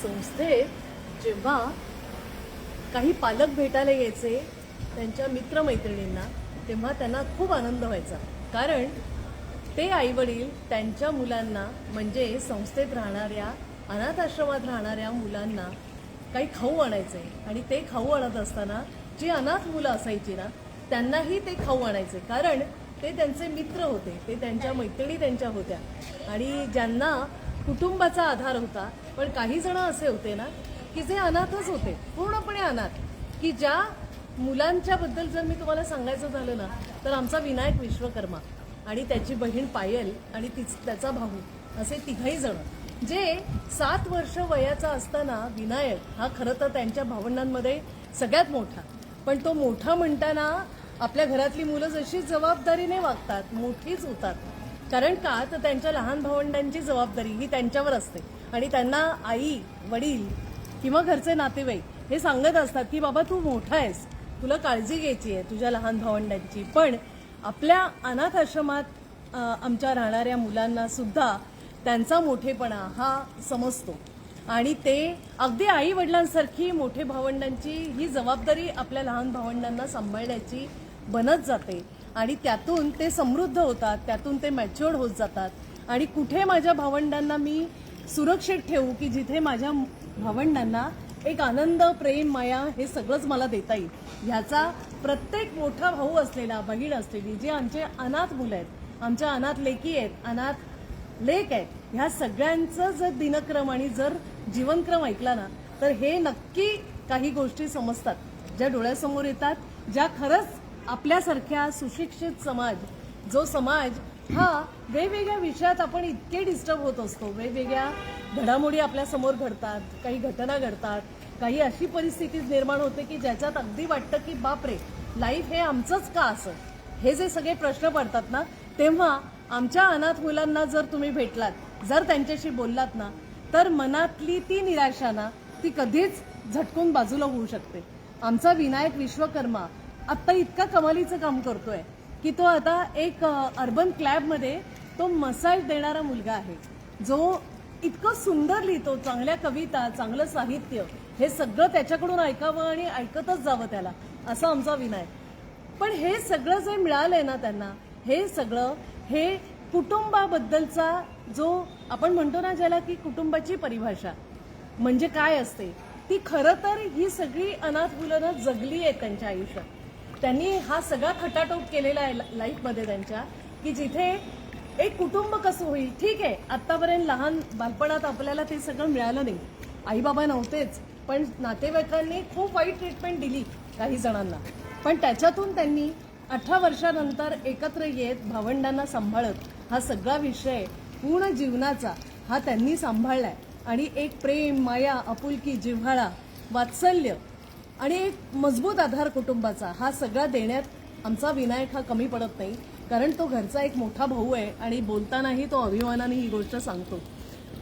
संस्थेत जेव्हा काही पालक भेटायला यायचे त्यांच्या मित्रमैत्रिणींना, तेव्हा त्यांना खूप आनंद व्हायचा. कारण ते आईवडील त्यांच्या मुलांना, म्हणजे संस्थेत राहणाऱ्या, अनाथ आश्रमात राहणाऱ्या मुलांना काही खाऊ आणायचे. आणि ते खाऊ आणत असताना जी अनाथ मुलं असायची ना, त्यांनाही ते खाऊ आणायचे. कारण ते त्यांचे मित्र होते, ते त्यांच्या मैत्रिणी त्यांच्या होत्या आणि ज्यांना कुटुंबाचा आधार होता. पण काही जण असे होते ना की जे अनाथच होते, पूर्णपणे अनाथ, की ज्या मुलांच्या बद्दल जर मी तुम्हाला सांगायचं झालं ना, तर आमचा विनायक विश्वकर्मा आणि त्याची बहीण पायल आणि त्याचा भाऊ असे तिघही जण, जे 7 वर्ष वयाचा असताना विनायक हा खरं तर त्यांच्या भावंडांमध्ये सगळ्यात मोठा. पण तो मोठा म्हणताना आपल्या घरातली मुलं जशी जबाबदारीने वागतात, मोठीच होतात. कारण का, तर त्यांच्या लहान भावंडांची जबाबदारी ही त्यांच्यावर असते आणि त्यांना आई, वडील किंवा घरचे नातेवाईक हे सांगत असतात की बाबा तू मोठा आहेस, तुला काळजी घ्यायची आहे तुझ्या लहान भावंडांची. पण आपल्या अनाथ आश्रमात आमच्या राहणाऱ्या मुलांना सुद्धा त्यांचा मोठेपणा हा समजतो आणि ते अगदी आई वडिलांसारखी मोठे भावंडांची ही जबाबदारी आपल्या लहान भावंडांना सांभाळण्याची बनत जाते आणि त्यातून ते समृद्ध होतात, त्यातून ते मॅच्युअर्ड होत जातात. आणि कुठे माझ्या भावंडांना मी सुरक्षित ठेवू की जिथे माझ्या भावंडांना एक आनंद, प्रेम, माया हे सगळंच मला देता येईल, ह्याचा प्रत्येक मोठा भाऊ असलेला, बहीण असलेली, जे आमचे अनाथ मुलं आहेत, आमच्या अनाथ लेकी आहेत, अनाथ लेक आहेत, ह्या सगळ्यांचं जर दिनक्रम आणि जर जीवनक्रम ऐकला ना, तर हे नक्की काही गोष्टी समजतात, ज्या डोळ्यासमोर येतात, ज्या खरंच आपल्यासारख्या सुशिक्षित समाज, जो समाज हा वेगवेगळ्या विषयात आपण इतके डिस्टर्ब होत असतो, वेगवेगळ्या घडामोडी आपल्यासमोर घडतात, काही घटना घडतात, काही अशी परिस्थिती निर्माण होते की ज्याच्यात अगदी वाटतं की बापरे, लाईफ हे आमचंच का असं, हे जे सगळे प्रश्न पडतात ना, तेव्हा आमच्या अनाथ मुलांना जर तुम्ही भेटलात, जर त्यांच्याशी बोललात ना, तर मनातली ती निराशा ना, ती कधीच झटकून बाजूला होऊ शकते. आमचा विनायक विश्वकर्मा आत्ता इतका कमालीचं काम करतोय की तो आता एक अर्बन क्लॅबमध्ये तो मसाज देणारा मुलगा आहे, जो इतकं सुंदर लिहितो, चांगल्या कविता, चांगलं साहित्य, हे सगळं त्याच्याकडून ऐकावं आणि ऐकतच जावं त्याला, असं आमचा विनायक. पण हे सगळं जे मिळालंय ना त्यांना, हे सगळं हे कुटुंबाबद्दलचा जो आपण म्हणतो ना, ज्याला की कुटुंबाची परिभाषा म्हणजे काय असते, ती खरं तर ही सगळी अनाथ मुलं जगली आहेत त्यांच्या आयुष्यात. त्यांनी हा सगळा खटाटोप केलेला आहे लाईफमध्ये त्यांच्या, की जिथे एक कुटुंब कसं होईल. ठीक आहे, आत्तापर्यंत लहान बालपणात आपल्याला ते सगळं मिळालं नाही, आई बाबा नव्हतेच, पण नातेवाईकांनी खूप वाईट ट्रीटमेंट दिली काही जणांना. पण त्याच्यातून त्यांनी 18 वर्षानंतर एकत्र येत भावंडांना सांभाळत हा सगळा विषय पूर्ण जीवनाचा हा त्यांनी सांभाळलाय आणि एक प्रेम, माया, आपुलकी, जिव्हाळा, वात्सल्य आणि एक मजबूत आधार कुटुंबाचा हा सगळा देण्यात आमचा विनायक हा कमी पडत नाही. कारण तो घरचा एक मोठा भाऊ आहे आणि बोलतानाही तो अभिमानाने ही गोष्ट सांगतो.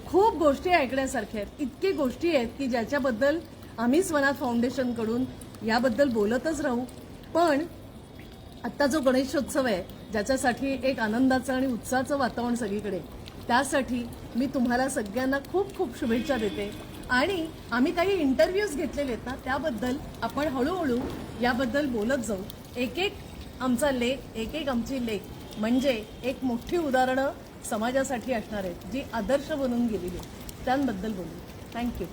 खूप गोष्टी ऐकण्यासारख्या आहेत, इतकी गोष्टी आहेत की ज्याच्याबद्दल आम्ही स्वनाथ फाउंडेशनकडून याबद्दल बोलतच राहू. पण आत्ता जो गणेशोत्सव आहे, ज्याच्यासाठी एक आनंदाचं आणि उत्साहाचं वातावरण सगळीकडे, त्यासाठी मी तुम्हाला सगळ्यांना खूप खूप शुभेच्छा देते. आणि आम्ही काही इंटरव्ह्यूज घेतलेले आहेत ना, त्याबद्दल आपण हळूहळू याबद्दल बोलत जाऊ. एक एक आमचा लेख, एक एक आमची लेख म्हणजे एक मोठी उदाहरणं समाजासाठी असणार आहेत, जी आदर्श बनून गेलेली, त्यांबद्दल बोलू. थँक्यू.